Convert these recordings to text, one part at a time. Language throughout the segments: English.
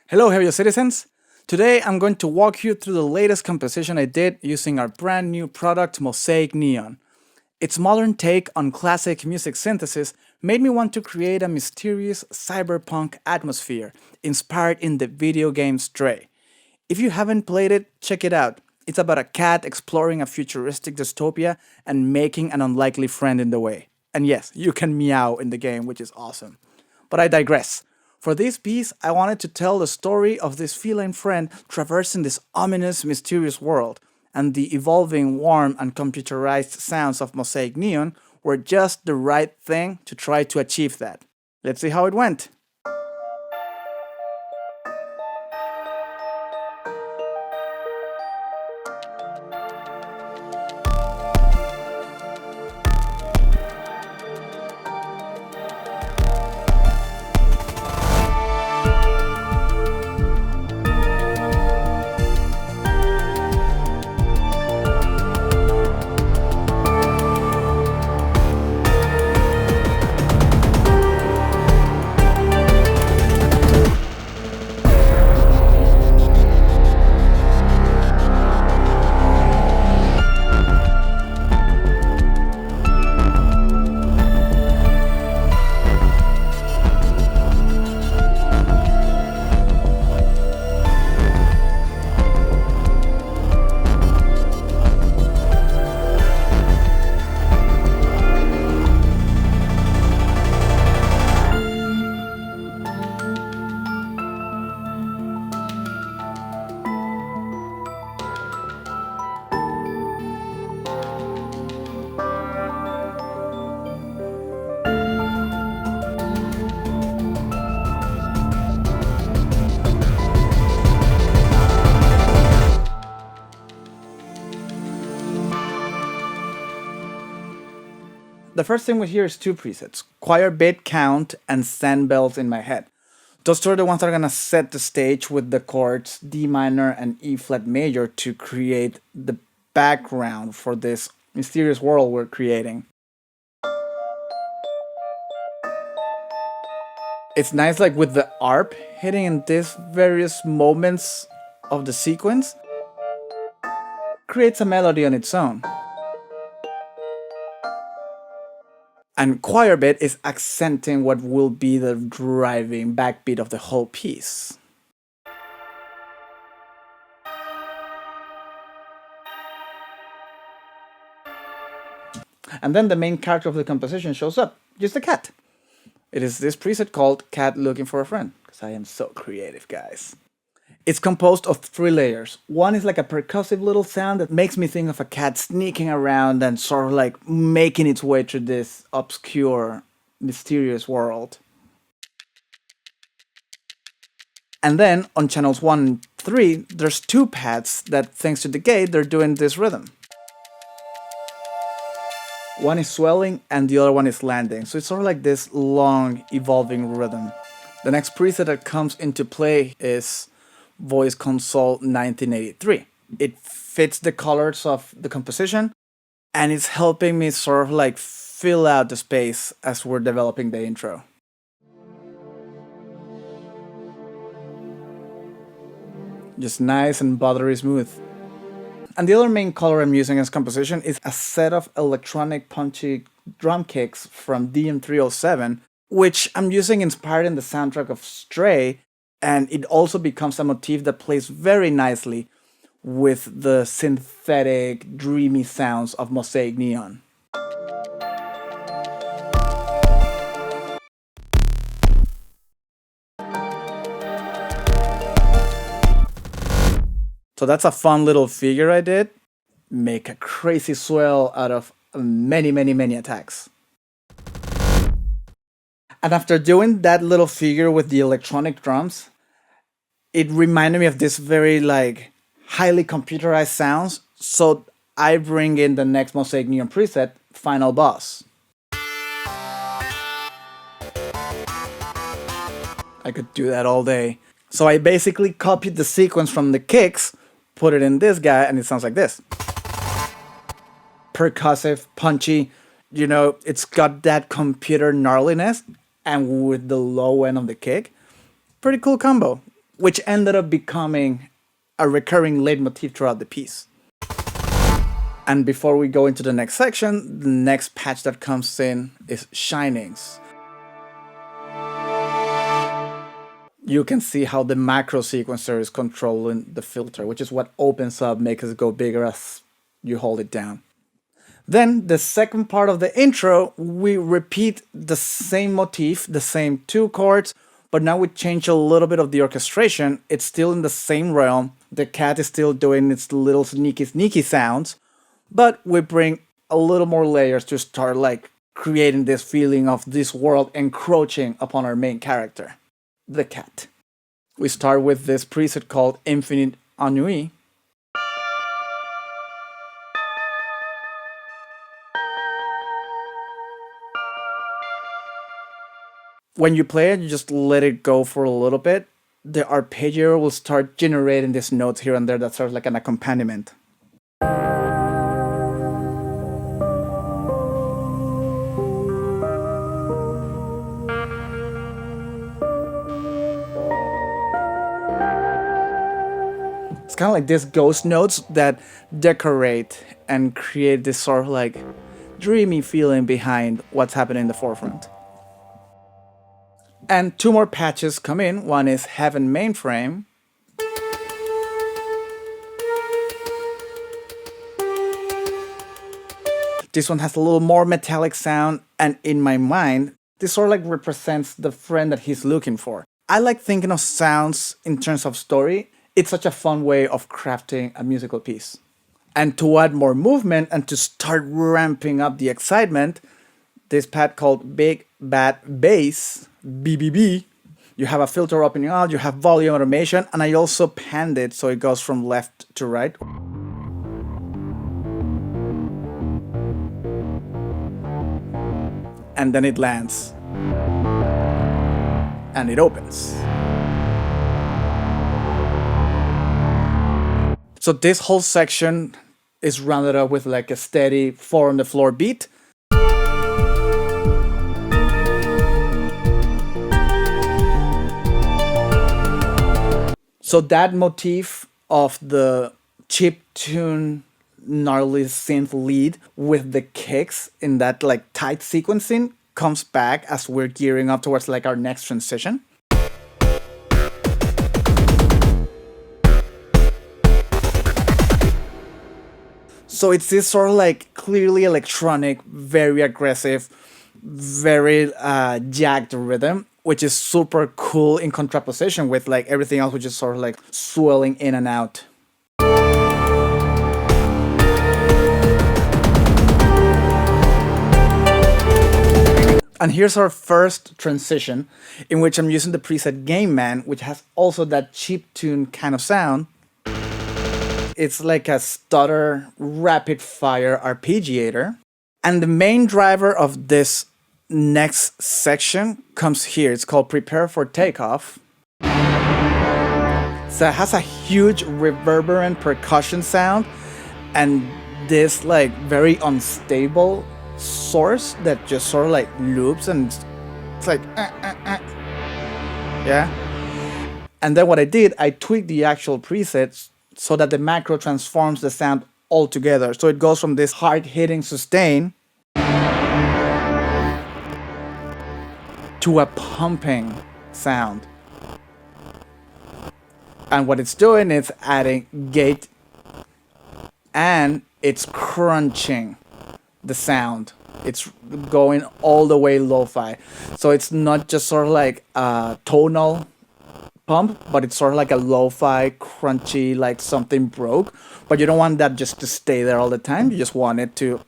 Hello, Heavy citizens! Today I'm going to walk you through the latest composition I did using our brand new product, Mosaic Neon. Its modern take on classic music synthesis made me want to create a mysterious cyberpunk atmosphere inspired in the video game Stray. If you haven't played it, check it out. It's about a cat exploring a futuristic dystopia and making an unlikely friend in the way. And yes, you can meow in the game, which is awesome. But I digress. For this piece, I wanted to tell the story of this feline friend traversing this ominous, mysterious world, and the evolving, warm, and computerized sounds of Mosaic Neon were just the right thing to try to achieve that. Let's see how it went. The first thing we hear is two presets, choir bit count and sand bells in my head. Those two are the ones that are gonna set the stage with the chords D minor and E flat major to create the background for this mysterious world we're creating. It's nice like with the arp hitting in these various moments of the sequence, creates a melody on its own. And choir bit is accenting what will be the driving backbeat of the whole piece. And then the main character of the composition shows up, just a cat. It is this preset called Cat Looking for a Friend, because I am so creative, guys. It's composed of three layers. One is like a percussive little sound that makes me think of a cat sneaking around and sort of like making its way through this obscure, mysterious world. And then on channels 1 and 3, there's two pads that, thanks to the gate, they're doing this rhythm. One is swelling and the other one is landing, so it's sort of like this long, evolving rhythm. The next preset that comes into play is Voice Console 1983. It fits the colors of the composition and it's helping me sort of like fill out the space as we're developing the intro. Just nice and buttery smooth. And the other main color I'm using as composition is a set of electronic punchy drum kicks from DM307, which I'm using inspired in the soundtrack of Stray, and it also becomes a motif that plays very nicely with the synthetic, dreamy sounds of Mosaic Neon. So that's a fun little figure I did. Make a crazy swell out of many attacks. And after doing that little figure with the electronic drums, it reminded me of this very like highly computerized sounds. So I bring in the next Mosaic Neon preset, Final Boss. I could do that all day. So I basically copied the sequence from the kicks, put it in this guy, and it sounds like this. Percussive, punchy, you know, it's got that computer gnarliness, and with the low end of the kick. Pretty cool combo. which ended up becoming a recurring leitmotif throughout the piece. And before we go into the next section, the next patch that comes in is Shinings. You can see how the macro sequencer is controlling the filter, which is what opens up, makes it go bigger as you hold it down. Then the second part of the intro, we repeat the same motif, the same two chords, but now we change a little bit of the orchestration. It's still in the same realm. The cat is still doing its little sneaky sounds, but we bring a little more layers to start like creating this feeling of this world encroaching upon our main character, the cat. We start with this preset called Infinite Ennui. When you play it, you just let it go for a little bit. The arpeggio will start generating these notes here and there that serves like an accompaniment. It's kind of like these ghost notes that decorate and create this sort of like dreamy feeling behind what's happening in the forefront. And two more patches come in. One is Heaven Mainframe. This one has a little more metallic sound, and in my mind, this sort of like represents the friend that he's looking for. I like thinking of sounds in terms of story. It's such a fun way of crafting a musical piece. And to add more movement and to start ramping up the excitement, this pad called Big Bad Bass, BBB, you have a filter opening out, you have volume automation, and I also panned it so it goes from left to right. And then it lands. And it opens. So this whole section is rounded up with like a steady 4 on the floor beat. So that motif of the chiptune gnarly synth lead with the kicks in that like tight sequencing comes back as we're gearing up towards like our next transition. So it's this sort of like clearly electronic, very aggressive, very jagged rhythm, which is super cool in contraposition with like everything else, which is sort of like swelling in and out. And here's our first transition, in which I'm using the preset Game Man, which has also that chiptune kind of sound. It's like a stutter, rapid fire arpeggiator. And the main driver of this next section comes here. It's called Prepare for Takeoff. So it has a huge reverberant percussion sound and this like very unstable source that just sort of like loops and it's like yeah. And then what I did, I tweaked the actual presets so that the macro transforms the sound altogether. So it goes from this hard-hitting sustain to a pumping sound. And what it's doing is adding gate and it's crunching the sound. It's going all the way lo-fi. So it's not just sort of like a tonal pump, but it's sort of like a lo-fi, crunchy, like something broke. But you don't want that just to stay there all the time. You just want it to,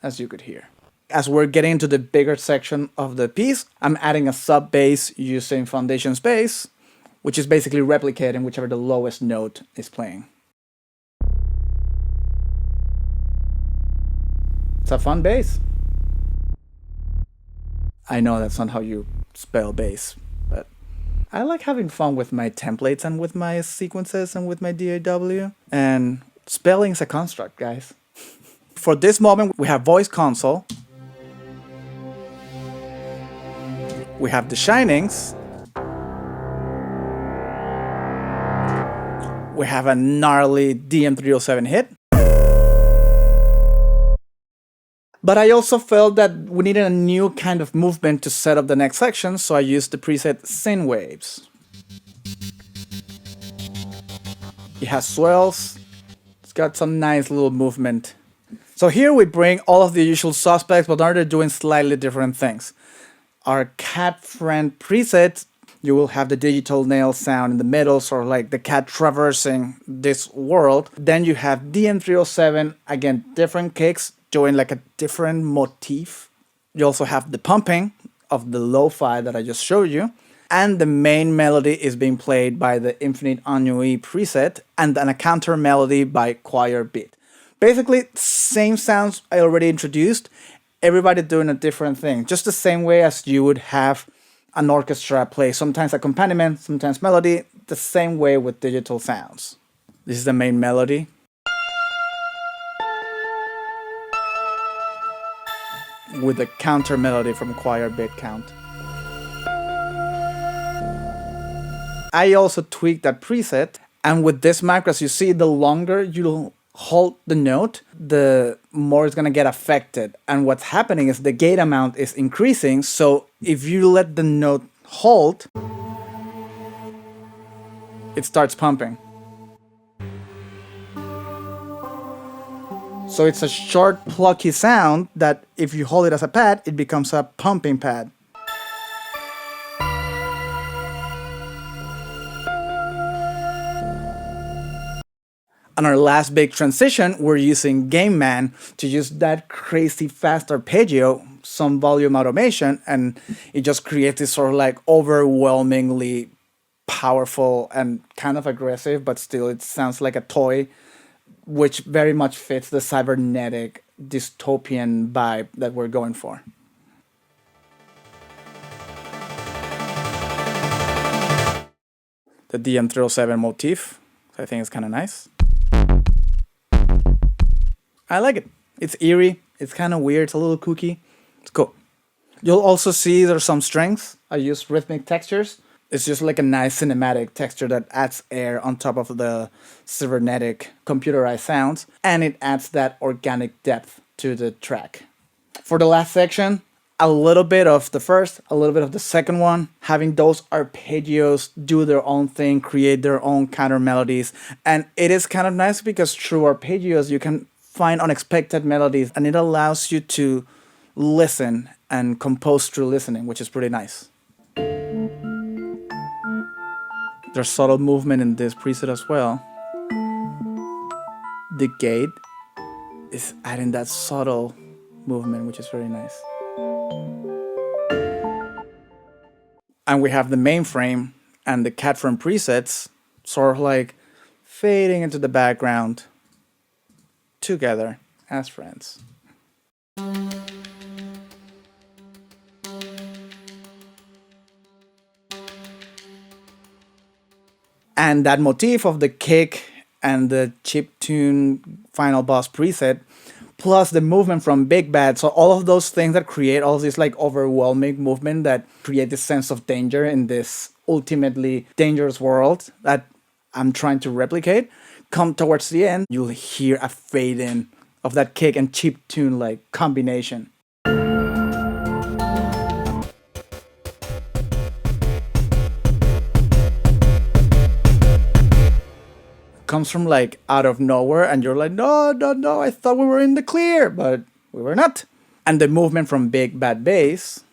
as you could hear. As we're getting into the bigger section of the piece, I'm adding a sub bass using Foundation's bass, which is basically replicating whichever the lowest note is playing. It's a fun bass. I know that's not how you spell bass, but I like having fun with my templates and with my sequences and with my DAW. And spelling's a construct, guys. For this moment, we have voice console. We have the Shinings. we have a gnarly DM307 hit. But I also felt that we needed a new kind of movement to set up the next section, so I used the preset Synth Waves. It has swells, it's got some nice little movement. So here we bring all of the usual suspects, but now they're doing slightly different things. Our cat friend preset, you will have the digital nail sound in the middle, sort of like the cat traversing this world. Then you have DM307, again, different kicks, doing like a different motif. You also have the pumping of the lo-fi that I just showed you. And the main melody is being played by the Infinite Ennui preset, and then a counter melody by Choir Beat. Basically, same sounds I already introduced, everybody doing a different thing. Just the same way as you would have an orchestra play, sometimes accompaniment, sometimes melody, the same way with digital sounds. This is the main melody. With the counter melody from Choir Beat Count. I also tweaked that preset, and with this macro, as you see, the longer you hold the note, the more it's gonna get affected. And what's happening is the gate amount is increasing, so if you let the note hold, it starts pumping. So it's a short, plucky sound that if you hold it as a pad, it becomes a pumping pad. On our last big transition, we're using Game Man to use that crazy fast arpeggio, some volume automation, and it just creates this sort of like overwhelmingly powerful and kind of aggressive, but still it sounds like a toy, which very much fits the cybernetic dystopian vibe that we're going for. The DM307 motif, I think it's kind of nice. I like it. It's eerie, it's kind of weird, it's a little kooky. It's cool. You'll also see there's some strings. I use rhythmic textures. It's just like a nice cinematic texture that adds air on top of the cybernetic computerized sounds, and it adds that organic depth to the track. For the last section, a little bit of the first, a little bit of the second one, having those arpeggios do their own thing, create their own counter melodies, and it is kind of nice because through arpeggios you can find unexpected melodies, and it allows you to listen and compose through listening, which is pretty nice. There's subtle movement in this preset as well. The gate is adding that subtle movement, which is very nice. And we have the mainframe and the cat frame presets sort of like fading into the background together as friends. And that motif of the kick and the chiptune final boss preset, plus the movement from Big Bad, so all of those things that create all this like overwhelming movement that create this sense of danger in this ultimately dangerous world that I'm trying to replicate, come towards the end, you'll hear a fade in of that kick and chiptune like combination. Comes from like out of nowhere, and you're like, no, I thought we were in the clear, but we were not. And the movement from Big Bad Bass,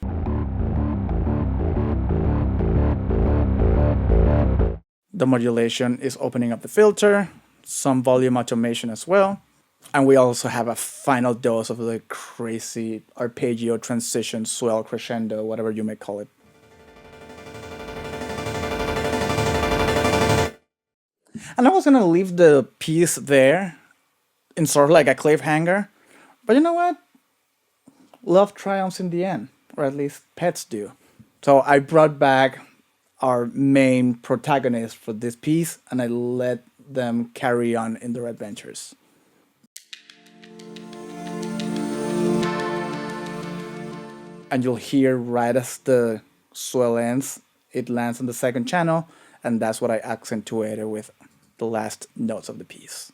the modulation is opening up the filter, some volume automation as well, and we also have a final dose of the crazy arpeggio transition, swell, crescendo, whatever you may call it. And I was gonna leave the piece there in sort of like a cliffhanger, but you know what? Love triumphs in the end, or at least pets do. So I brought back our main protagonist for this piece, and I let them carry on in their adventures. And you'll hear right as the swell ends, it lands on the second channel, and that's what I accentuated with the last notes of the piece.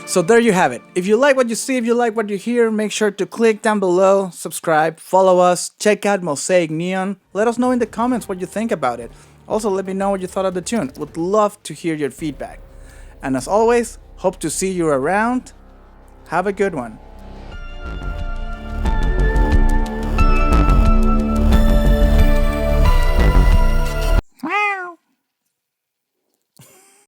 So there you have it. If you like what you see, if you like what you hear, make sure to click down below, subscribe, follow us, check out Mosaic Neon. Let us know in the comments what you think about it. Also, let me know what you thought of the tune. Would love to hear your feedback. And as always, hope to see you around. Have a good one.